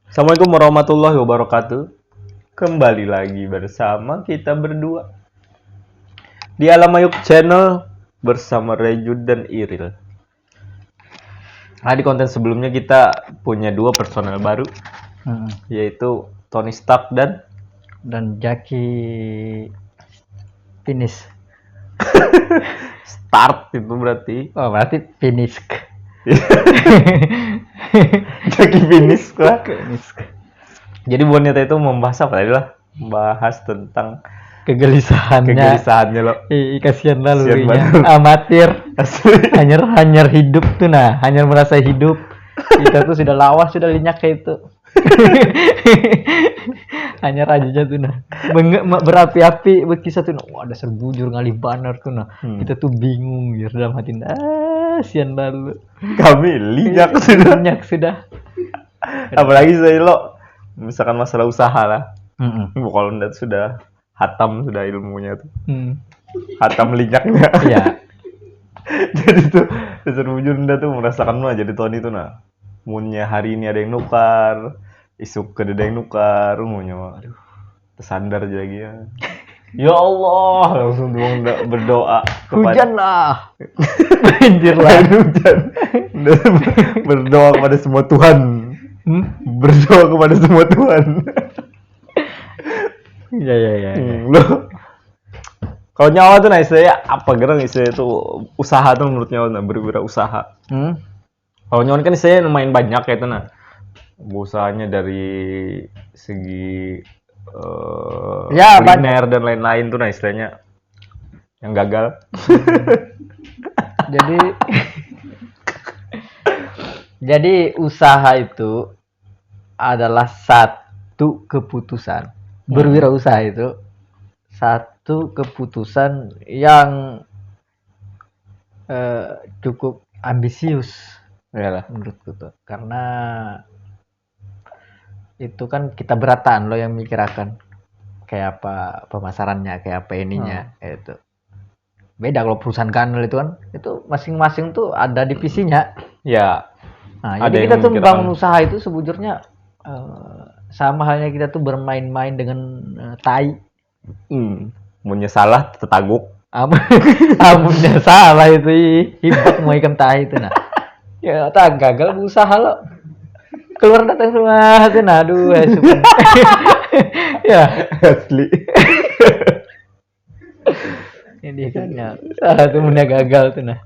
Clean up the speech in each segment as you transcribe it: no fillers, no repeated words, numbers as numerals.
Assalamualaikum warahmatullahi wabarakatuh. Kembali lagi bersama kita berdua di Alamayuk Channel bersama Rejud dan Iril. Nah, di konten sebelumnya kita punya dua personel baru, yaitu Tony Stark dan Jaki finish. Start itu berarti Oh, berarti finish. Jaki finish lah. Finish. Jadi bonita itu membahas apa tadi lah? Membahas tentang Kegelisahannya. loh. Kasihan lah Kasihan lu banget. amatir. Asli. Hanyar hidup tuh hanyar merasa hidup. Kita tuh sudah lawas, sudah linyak kayak itu. Hanyar aja tuh berapi-api berkisah tuh wah ada serbujur ngalih banner tuh kita tuh bingung ya dalam hati sian lalu Kami linyak sudah. linyak sudah. Apalagi saya lo misalkan masalah usaha lah. Kalau ndak sudah hatam sudah ilmunya tuh. Hatam linyaknya. Iya. Jadi tuh dasar bujur ndak tuh merasakan mah jadi Tony tuh nah. Munnya hari ini ada yang nukar, isuk ke ada yang nukar, munnya mah aduh tersandar aja lagi ya. Ya Allah, langsung berdoa Hujan lah. Banjir lah. Hujan. Berdoa kepada semua Tuhan. Berdoa kepada semua Tuhan. Ya. Loh. Kalau nyawa tuh nah istilahnya apa gerang istilahnya tuh usaha tuh menurut nyawa nah berwirausaha. Kalau nyawa kan istilahnya lumayan banyak kayak itu nah. Usahanya dari segi Ya, kuliner dan lain-lain tuh nah istilahnya yang gagal. Jadi usaha itu adalah satu keputusan. Berwirausaha itu satu keputusan yang cukup ambisius Iyalah. menurutku tuh. Karena itu kan kita beratan lo yang mikirakan kayak apa pemasarannya, kayak apa ininya itu. Beda kalau perusahaan kanal itu kan itu masing-masing tuh ada divisinya. Ya. Nah, Ada jadi yang kita tuh memikirkan. membangun usaha itu sebujurnya sama halnya kita tuh bermain-main dengan tai. Munnya salah tetaguk. Amunnya salah itu hibak mau ikan tai itu nah. Ya tak gagal berusaha lo. Keluar datang semua tuh nah aduh ya. Asli. Ini kan ya salah tuh punya gagal tuh nah.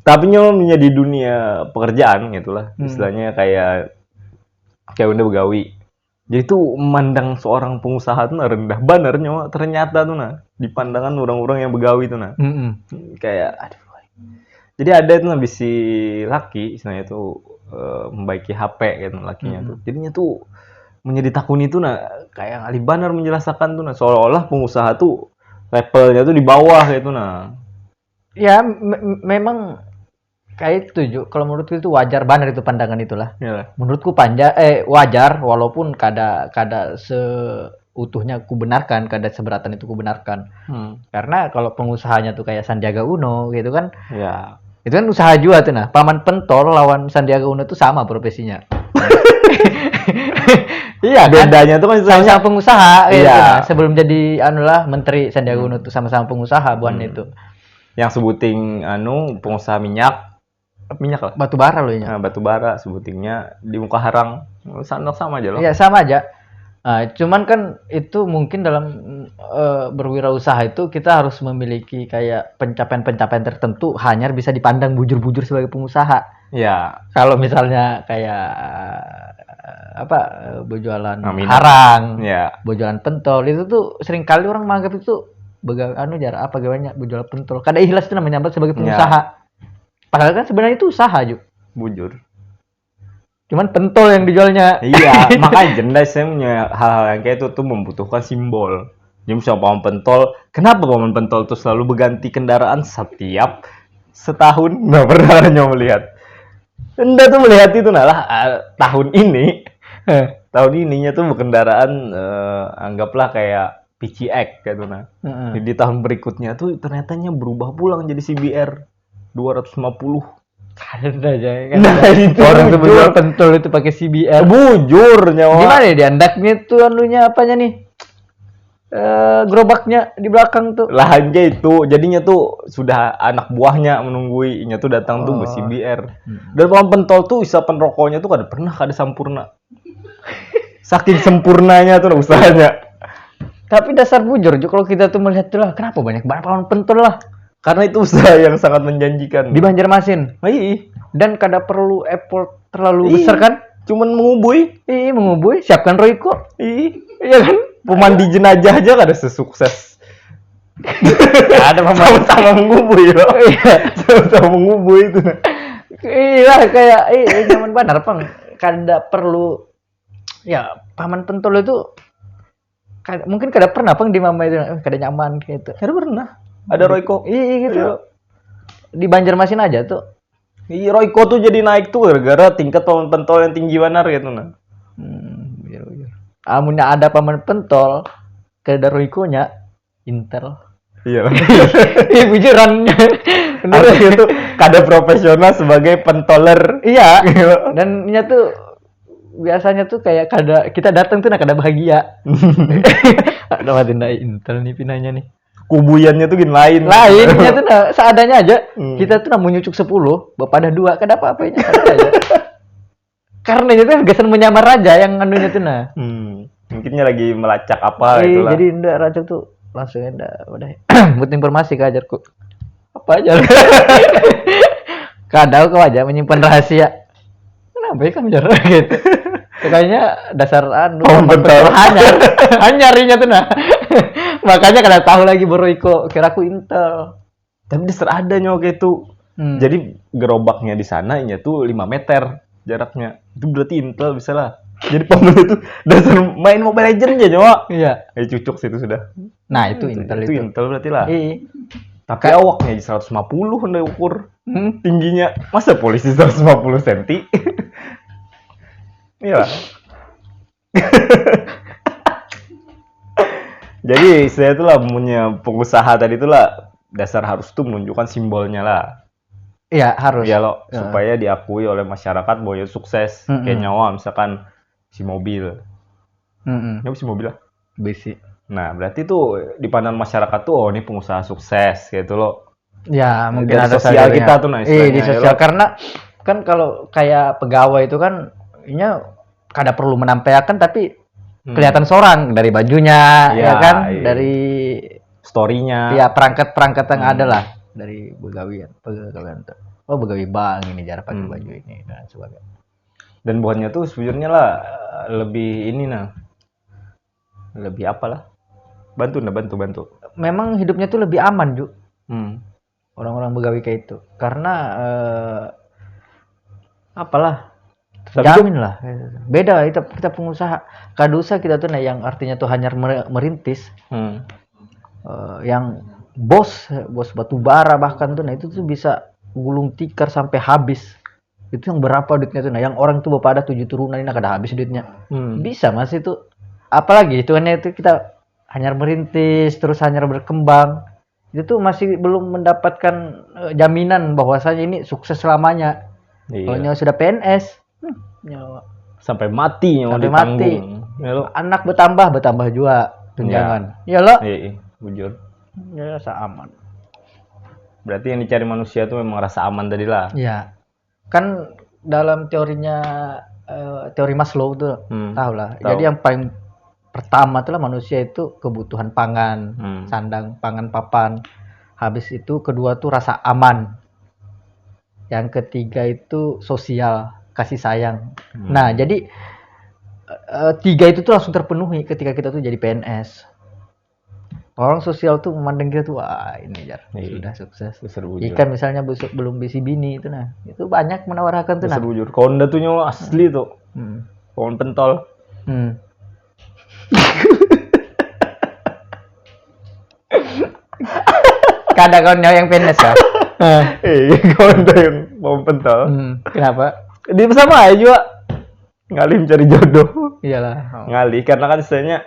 Tapi nyonya di dunia pekerjaan gitulah. Istilahnya kayak udah begawi. Jadi tuh memandang seorang pengusaha tuh nah rendah bener nyawa ternyata tuh nah di pandangan orang-orang yang begawi tuh nah. Kayak aduh. Jadi ada tuh nah bisi laki istilahnya tuh membaiki HP gitu lakinya tuh. Jadinya tuh menjadi takun itu nah kayak Ali Banar menjelaskan tuh nah seolah-olah pengusaha tuh levelnya tuh di bawah gitu nah. Ya memang kayak itu kalau menurutku itu wajar banget itu pandangan itulah. Yalah. Menurutku wajar walaupun kada seutuhnya ku benarkan, kada seberatan itu ku benarkan. Karena kalau pengusahanya tuh kayak Sandiaga Uno gitu kan. Ya. Itu kan usaha juga tuh nah. Paman Pentol lawan Sandiaga Uno tuh sama profesinya. Iya kan? Bedanya tuh kan sama-sama pengusaha gitu iya. nah. Sebelum jadi Menteri Sandiaga Uno tuh sama-sama pengusaha buan itu. Yang sebuting pengusaha minyak lah. Batu bara loh ya. Nah, batu bara sebutingnya di muka harang. Sama aja loh. Iya, sama aja. Nah, cuman kan itu mungkin dalam berwirausaha itu kita harus memiliki kayak pencapaian-pencapaian tertentu hanya bisa dipandang bujur-bujur sebagai pengusaha. Ya. Kalau misalnya kayak berjualan harang, ya. berjualan pentol itu tuh seringkali orang menganggap itu gawanya berjualan pentol. Kada ikhlas itu namanya sebagai pengusaha. Padahal kan sebenarnya itu usaha juga. Bujur. Cuman pentol yang dijualnya. Iya, makanya jelas saya punya hal-hal yang kayak itu tuh membutuhkan simbol. Jadi misalnya paman pentol, kenapa paman pentol tuh selalu berganti kendaraan setiap setahun? Nggak pernah nyoba melihat. Anda tuh melihat itu lah tahun ininya tuh berkendaraan anggaplah kayak PCX gitu nah. Di tahun berikutnya tuh ternyatanya berubah pulang jadi CBR 250. Ada aja kan. Nah, itu Orang tuh bujur. bujur pentol itu pakai CBR. Bujur nyawa. Gimana ya diandaknya tuh anunya apanya nih? Gerobaknya di belakang tuh. Lahannya itu jadinya tuh sudah anak buahnya menungguinya tuh datang tuh besi BR. Dan pohon pentol tuh isapan rokoknya tuh kada sempurna. Saking sempurnanya tuh usahanya. Tapi dasar bujur juga kalau kita tuh melihat tuh lah, kenapa banyak banget pohon pentol lah Karena itu usaha yang sangat menjanjikan. di Banjarmasin. Iya. Dan kada perlu effort terlalu Ih. besar kan? Cuman mengubui. Mengubui, siapkan Royco. Iya kan? Pemandi jenazah aja kada sesukses. Ada Sama-sama mengubui loh. Iya. Sama-sama mengubui itu. Iya kayak nyaman benar pang. Kada perlu ya paman pentol itu mungkin kada pernah pang di mama itu kada nyaman gitu. Kada pernah. Ada Royco. Iya gitu. Iya. Di Banjarmasin aja tuh. Iya, Royco tuh jadi naik tuh gara-gara tingkat paman pentol yang tinggi benar gitu nah. Bujur. Amunnya ada paman pentol, kada Royco-nya Intel. Iya. Bujuran. Artinya tuh kada profesional sebagai pentoler. Iya. Dan nya tuh biasanya tuh kayak kita datang tuh kada bahagia. Ada matinda Intel nih pinanya nih. Kubuyannya tuh gini lain. Lainnya tuh seadanya aja. Hmm. Kita tuh mau nyucuk 10, bapak ada 2, kada apa-apanya. Aja. Karena itu gasan menyamar aja yang anunya tuh nah. Mungkinnya lagi melacak apa itulah. Jadi ndak racak tuh langsung udah buat informasi ke ajarku. Apa aja. Kadang kau aja menyimpan rahasia. Kenapa ya kamu jarang gitu? Kayaknya dasar hanyarinya tuh nah. Makanya kada tahu lagi Royco, kira aku Intel. Tapi dasar ada nyawa kayak itu. Jadi gerobaknya di sana nya tuh 5 meter jaraknya. Itu berarti Intel bisa lah. Jadi paman itu dasar main Mobile Legends aja nyawa. Iya. Cucuk situ sudah. Nah, itu Intel itu. Intel berarti lah. Iya. Tapi awaknya 150 hendak ukur. Tingginya. Masa polisi 150 cm? Iya. Jadi saya itulah punya pengusaha tadi itulah dasar harus tuh menunjukkan simbolnya lah. Iya harus. Iya loh, supaya diakui oleh masyarakat bahwa ya sukses. Kayak nyawa misalkan si mobil. Nyawa si mobil lah. Besi. Nah berarti tuh di pandangan masyarakat tuh oh ini pengusaha sukses gitu loh. Ya mungkin dari ada sosial kita tuh nah di sosial karena kan kalau kayak pegawai itu kan kada perlu menampilkan tapi kelihatan seorang dari bajunya ya kan dari story-nya ya perangkat yang ada lah dari pegawai tuh pegawai bank ini cara pakai baju ini dan sebagainya dan buahnya tuh sebenarnya lah lebih ini nah lebih apalah bantu memang hidupnya tuh lebih aman Ju orang-orang pegawai kayak itu karena apalah jamin lah beda kita pengusaha kadusa kita tuh yang artinya tuh hanya merintis yang bos batu bara bahkan tuh itu tuh bisa gulung tikar sampai habis itu yang berapa duitnya tuh yang orang tuh bapak ada 7 turunan ini kada habis duitnya bisa mas itu apalagi hitungannya itu kita hanya merintis terus hanya berkembang itu tuh masih belum mendapatkan jaminan bahwasanya ini sukses selamanya kalau sudah PNS sampai mati sampai mati anak bertambah juga tunjangan ya lo bujur ya rasa aman berarti yang dicari manusia tuh memang rasa aman tadi lah ya kan dalam teorinya teori Maslow tuh tahu lah jadi yang paling pertama tuh lah manusia itu kebutuhan pangan sandang pangan papan habis itu kedua tuh rasa aman yang ketiga itu sosial kasih sayang. Nah, jadi 3 itu tuh langsung terpenuhi ketika kita tuh jadi PNS. Orang sosial tuh memandang kita tuh wah ini sudah sukses. Ikan misalnya belum bisi bini itu nah. Itu banyak menawarkan tuh nah. Bujur. Konda tuh nyawa asli tuh. Pohon pentol. Kada kau yang PNS ya? Konda yang pohon pentol. Kenapa? Di sama aja juga ngalih mencari jodoh. Iyalah. Ngalih karena kan istilahnya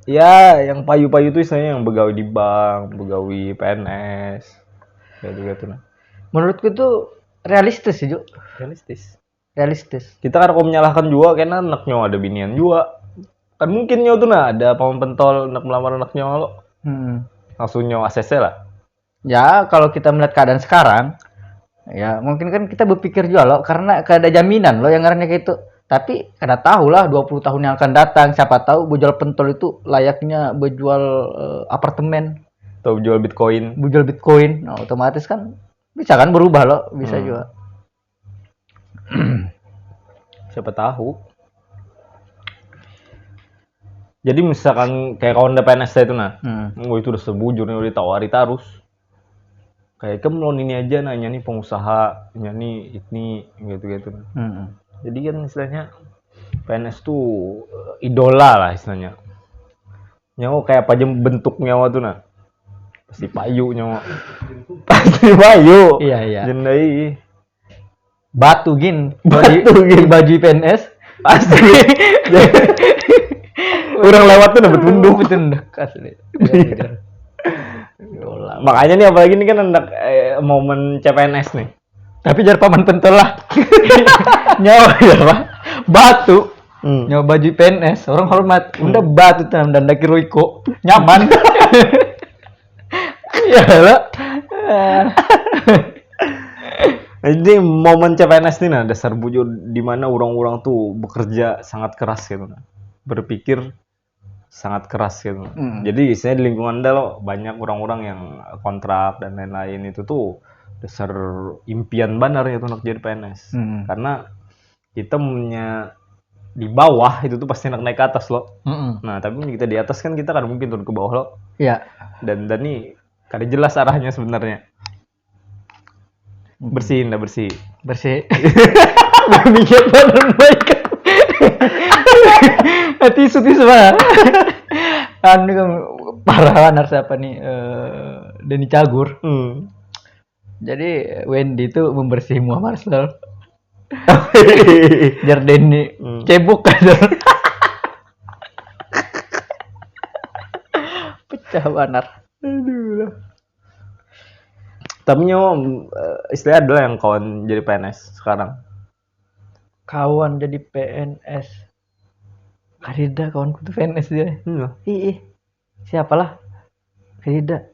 ya yang payu-payu itu istilahnya yang pegawai di bank, pegawai PNS. Kayak gitu nah. Menurutku tuh realistis sih, Ju. Realistis. Kita kan kalau menyalahkan juga karena anaknya ada binian juga. Kan mungkin nyo tuh ada paman pentol nak melamar anaknya lo. Langsung nyo ACC lah. Ya, kalau kita melihat keadaan sekarang, ya mungkin kan kita berpikir juga loh, karena ada jaminan loh yang ngarannya kayak itu. Tapi kada tahu lah 20 tahun yang akan datang, siapa tahu berjual pentol itu layaknya berjual apartemen atau berjual Bitcoin. Nah, otomatis kan bisa kan berubah loh, bisa juga. Siapa tahu. Jadi misalkan kayak kawan PNS itu itu udah sebujur nih, udah ditawari terus. Kayak kamu loan ini aja nanya nih pengusaha, nih ini gitu-gitu. Jadi kan istilahnya PNS tuh idola lah istilahnya. Nyawa kayak apa aja bentuk nyawa tuh pasti payu nyawa. Pasti payu. Iya. Jendai. Batu baju PNS pasti. Orang lewat tuh dapat tunduk asli. Makanya nih apalagi ini kan hendak momen CPNS nih. Tapi jar paman pentol lah. Nyawa ya Pak. Batu. Nyawa baju PNS, orang hormat. Udah batu tanam dan daki Royko. Nyaman. Iya lah. Jadi momen CPNS nih dasar bujur di mana orang-orang tuh bekerja sangat keras gitu berpikir sangat keras gitu. Jadi istilahnya di lingkungan Anda lo banyak orang-orang yang kontrak dan lain-lain itu tuh dasar impian benar ya tuh nak jadi PNS. Karena kita punya di bawah itu tuh pasti naik ke atas lo. Nah, tapi kita di atas kan kita kan mungkin turun ke bawah lo. Iya. Dan nih kada jelas arahnya sebenarnya. Bersih. Berminyak badan baik. Tisu mah. Anu kan parah anar siapa nih Denny Cagur. Jadi Wendy itu membersih Muhammad Marcel. Jar Denny cebok kan. Pecah banar. Aduh. Tapi nyawa istilahnya adalah yang kawan jadi PNS sekarang. Kawan jadi PNS. Karida kawanku tuh PNS dia. Ih. Siapalah? Karida.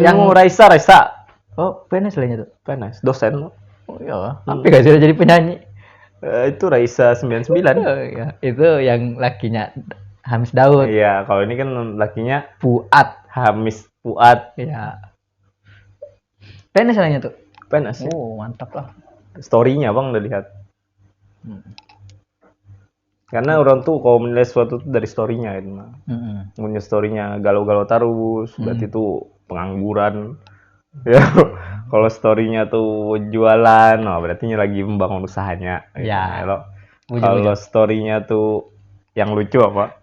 Yang Raisa. Oh, PNS lainnya tuh. PNS, dosen lo. Oh iya. Tapi gak sih jadi penyanyi. Itu Raisa 99. Oh, iya. Itu yang lakinya Hamis Daud. Iya, kalau ini kan lakinya Hamis Fuad. Iya. PNS lainnya tuh. PNS. Oh, mantap lah. Story-nya Bang udah lihat. Karena orang tuh kalau menilai sesuatu tuh dari story-nya gitu. Punya story-nya galau-galau terus, berarti itu pengangguran. Ya. Kalau story-nya tuh jualan, berarti lagi membangun usahanya. Ya. Kalau story-nya tuh yang lucu apa?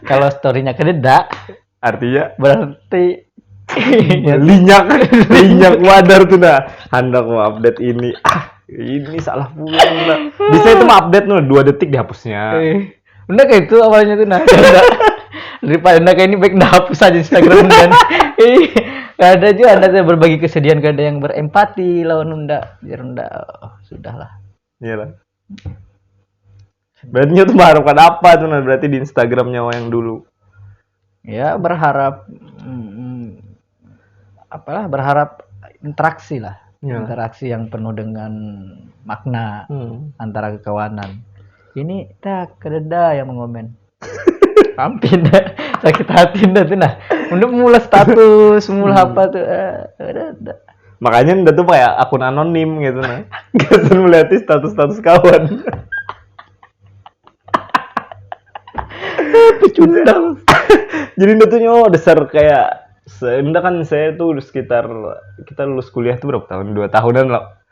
Kalau story-nya kededa, artinya berarti linyak wadar tuh hendak mau update ini. Ini salah pulang lah. Bisa itu mah update 2 detik dihapusnya. Udah kayak itu awalnya tuh daripada kayak ini baik hapus aja Instagram dan ada juga Anda berbagi kesedihan ke ada yang berempati lawan Unda biar Unda sudahlah. Iyalah. Berarti itu mengharapkan apa tuh berarti di Instagram nyawa yang dulu? Ya berharap berharap interaksi lah. Interaksi yang penuh dengan makna antara kekawanan. Ini kededa yang mengomen. Ampin dah, sakit hati dah tuh untuk mulai status, mulai apa tuh. Makanya udah tuh kayak akun anonim gitu Gak usah melihat status kawan. Pecundang. Jadi udah tuh nyawa dasar kayak kan saya tuh sekitar kita lulus kuliah tuh berapa tahun? 2 tahunan lah.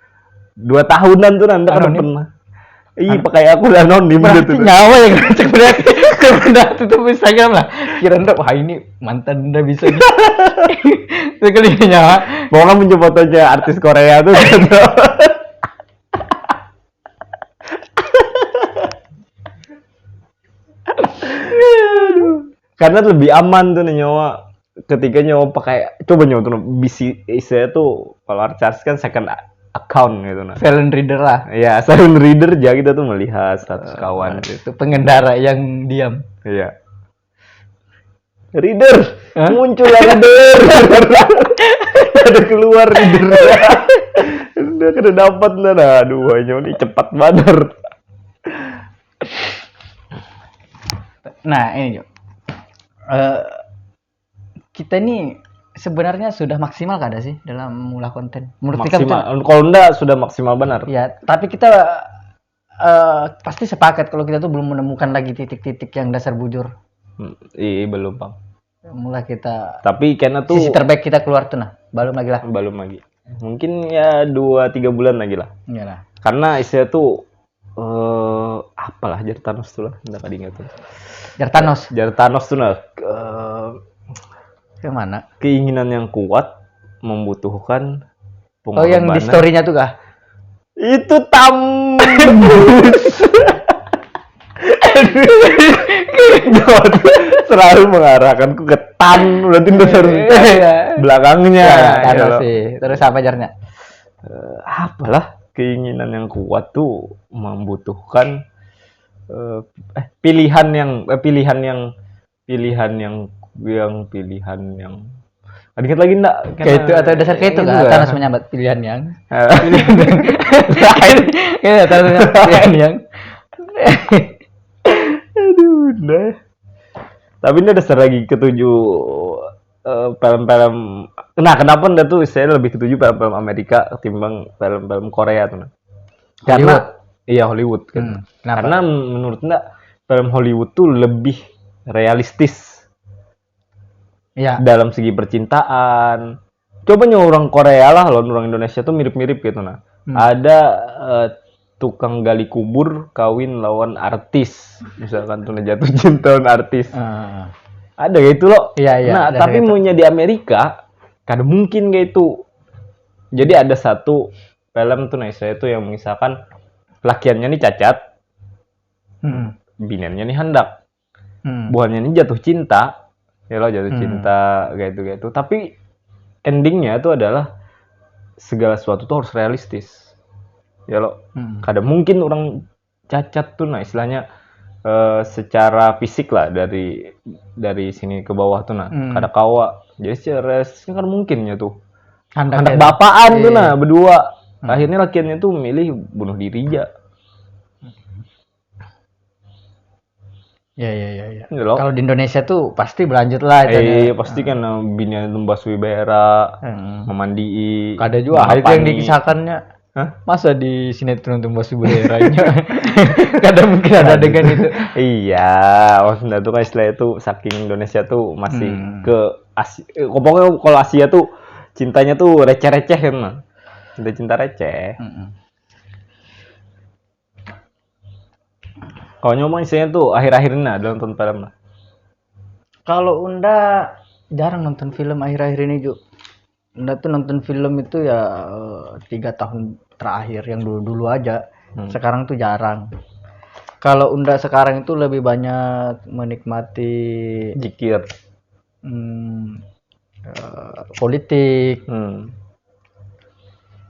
2 tahunan tuh Anda kan pernah. Pakai akun anonim gitu. Nyawa yang ngecek berarti. Udah tutup Instagram lah. Kira wah ini mantan Anda bisa gitu. Sekali nyawa. Mau kan muncul fotonya artis Korea tuh gitu. Karena lebih aman tuh nyawa. ketika nyawa pakai coba nyawa tuh bisi saya tuh kalau recharge kan second account gitu nah. Silent reader lah. Iya, silent reader aja kita tuh melihat status kawan. Itu pengendara yang diam. Iya. Reader, muncul lagi reader. Ada keluar reader. Udah kena dapat nah. Aduh, ini cepat banget. Nah, ini Jo. Kita ini sebenarnya sudah maksimal kada sih dalam mengolah konten? Menurut maksimal. Kalau enggak sudah maksimal benar. Ya, tapi kita pasti sepakat kalau kita tuh belum menemukan lagi titik-titik yang dasar bujur. Iya, belum, Bang. Mulai kita. Tapi karena tuh sisi terbaik kita keluar tuh nah, belum lagi lah. Belum lagi. Mungkin ya 2-3 bulan lagi lah. Iyalah. Karena istilah tuh apalah Jartanos tuh lah, enggak ada ingat tuh. Jartanos tuh nah. Kemana? Keinginan yang kuat membutuhkan pengorbanan. Oh, yang di story-nya tuh kah? Itu selalu mengarahkanku ke tan, berarti harus belakangnya. Ya, sih. Terus apa jarnya? Apalah keinginan yang kuat tuh membutuhkan pilihan yang dikit lagi enggak kayak itu atau dasar kayak itu kan Thanos menyambat pilihan yang pilihan yang aduh nah. Tapi ini dasar lagi ketujuh film-film. Nah, kenapa enggak tuh saya lebih ketujuh film-film Amerika ketimbang film-film Korea tuh. Karena Hollywood kan. Karena menurut enggak film Hollywood tuh lebih realistis. Ya. Dalam segi percintaan. Coba orang Korea lah, orang Indonesia tuh mirip-mirip gitu nah. Ada tukang gali kubur kawin lawan artis. Misalkan tuh jatuh cinta lawan artis. Ada gitu loh. Iya, nah, tapi maunya di Amerika kada mungkin kayak itu. Jadi ada satu film tuh nah saya tuh yang misalkan lakiannya nih cacat. Biniannya nih hendak. Buahnya nih jatuh cinta. Ya lo jatuh cinta kayak gitu. Tapi endingnya itu adalah segala sesuatu tuh harus realistis. Ya lo, kada mungkin orang cacat tuh nah istilahnya secara fisik lah dari sini ke bawah tuh nah kada kawa. Jadi secara realistis kan mungkinnya tuh. Anak bapaan tuh nah berdua. Akhirnya lakiannya tuh memilih bunuh diri aja. Ya. Kalau di Indonesia tuh pasti berlanjut lah. Pasti kan binian lembas wibera, memandii. Kada juga apa yang dikisahkannya. Masa di sinetron lembas wibera ini? Kada mungkin ada adegan itu. Iya, maksudnya tuh kan istilah itu saking Indonesia tuh masih ke Asia. Pokoknya kalau Asia tuh cintanya tuh receh-receh kan. Cinta receh. Kalau nyomong istilahnya tuh akhir-akhir ini ada nonton film lah. Kalau Unda jarang nonton film akhir-akhir ini juga. Unda tuh nonton film itu ya 3 tahun terakhir yang dulu-dulu aja. Sekarang tuh jarang. Kalau Unda sekarang itu lebih banyak menikmati zikir, politik,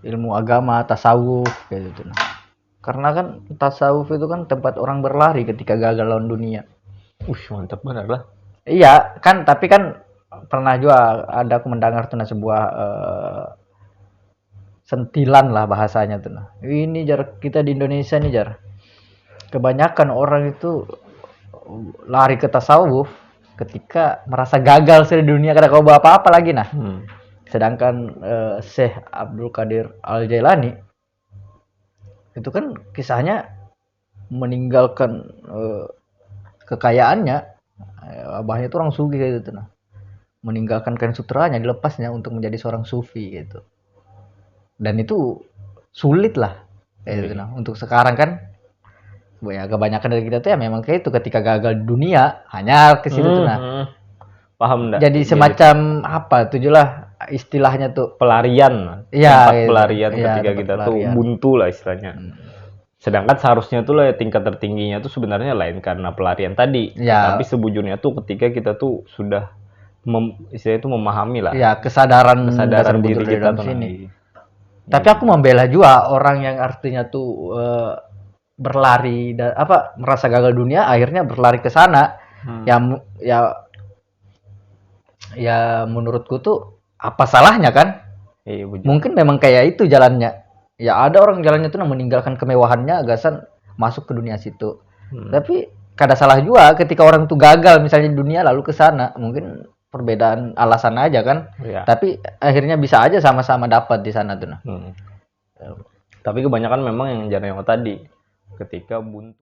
ilmu agama, tasawuf kayak gitu. Karena kan tasawuf itu kan tempat orang berlari ketika gagal lawan dunia. Mantap benar lah. Iya, kan tapi kan pernah juga ada aku mendengar tuh sebuah sentilan lah bahasanya tuh. Ini jar kita di Indonesia nih jar. Kebanyakan orang itu lari ke tasawuf ketika merasa gagal di dunia kada kau apa-apa lagi nah. Sedangkan Syekh Abdul Qadir Al-Jailani itu kan kisahnya meninggalkan kekayaannya, abahnya itu orang sufi gitu nah, meninggalkan kain sutranya dilepasnya untuk menjadi seorang sufi gitu, dan itu sulit lah gitu nah. Untuk sekarang kan ya kebanyakan dari kita tuh ya memang kayak itu ketika gagal di dunia hanya ke situ tuh nah. Paham enggak? Jadi semacam apa tujulah istilahnya tuh pelarian, tempat pelarian ketika kita tuh buntu lah istilahnya. Sedangkan seharusnya tuh lah tingkat tertingginya tuh sebenarnya lain karena pelarian tadi, tapi sebujurnya tuh ketika kita tuh sudah istilahnya itu memahami lah. Ya, kesadaran diri kita tuh sini. Tapi aku membela juga orang yang artinya tuh berlari merasa gagal dunia akhirnya berlari ke sana. Ya menurutku tuh apa salahnya kan? Iya, mungkin memang kayak itu jalannya. Ya ada orang jalannya tuh meninggalkan kemewahannya agasan masuk ke dunia situ. Tapi kada salah juga ketika orang tuh gagal misalnya di dunia lalu ke sana. Mungkin perbedaan alasan aja kan. Ya. Tapi akhirnya bisa aja sama-sama dapat di sana tuh. Tapi kebanyakan memang yang jarang tadi ketika buntu